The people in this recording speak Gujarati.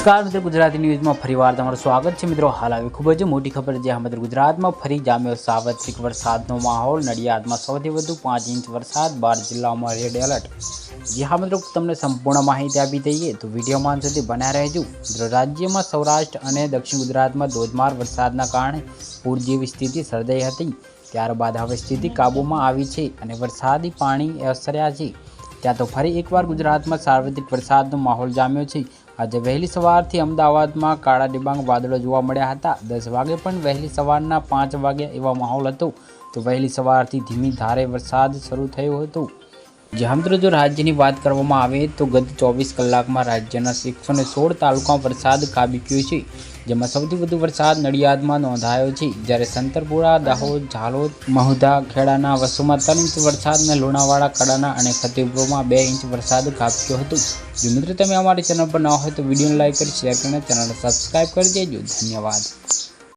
નમસ્કાર મિત્રો, ગુજરાતી ન્યૂઝમાં ફરીવાર તમારું સ્વાગત છે મિત્રો। હાલ આવી ખૂબ જ મોટી ખબર છે। મિત્રો ગુજરાતમાં ફરી જામ્યો સાર્વત્રિક વરસાદનો માહોલ। નડિયાદમાં સૌથી વધુ 5 ઇંચ વરસાદ, 12 જિલ્લાઓમાં રેડ એલર્ટ। જી હા મિત્રો, તમને સંપૂર્ણ માહિતી આપી દઈએ તો વિડીયોમાં અંત સુધી બન્યા રહેજો। મિત્રો રાજ્યમાં સૌરાષ્ટ્ર અને દક્ષિણ ગુજરાતમાં ધોધમાર વરસાદના કારણે પૂર જેવી સ્થિતિ સર્જાઈ હતી। ત્યારબાદ હવે સ્થિતિ કાબૂમાં આવી છે અને વરસાદી પાણી ઓસર્યા છે। ત્યાં તો ફરી એકવાર ગુજરાતમાં સાર્વત્રિક વરસાદનો માહોલ જામ્યો છે। આજે વહેલી સવારથી અમદાવાદમાં કાળા ડિબાંગ વાદળો જોવા મળ્યા હતા। 10 વાગે પણ વહેલી સવારના 5 વાગ્યા એવા માહોલ હતો। તો વહેલી સવારથી ધીમી ધારે વરસાદ શરૂ થયો હતો। જ્યાં મિત્રો જો રાજ્યની વાત કરવામાં આવે તો ગત 24 કલાકમાં રાજ્યના 116 તાલુકામાં વરસાદ ખાબક્યો છે। જેમાં સૌથી વધુ વરસાદ નડિયાદમાં નોંધાયો છે, જ્યારે સંતરપુરા, દાહોદ, ઝાલોદ, મહુધા, ખેડાના વસુમાં 3 ઇંચ વરસાદ અને લુણાવાડા, કડાના અને ફતેપુરમાં 2 ઇંચ વરસાદ ખાબક્યો હતો। જો મિત્રો તમે અમારી ચેનલ પર ન હોય તો વિડીયોને લાઈક કરી, શેર કરીને ચેનલને સબસ્ક્રાઈબ કરી દેજો। ધન્યવાદ।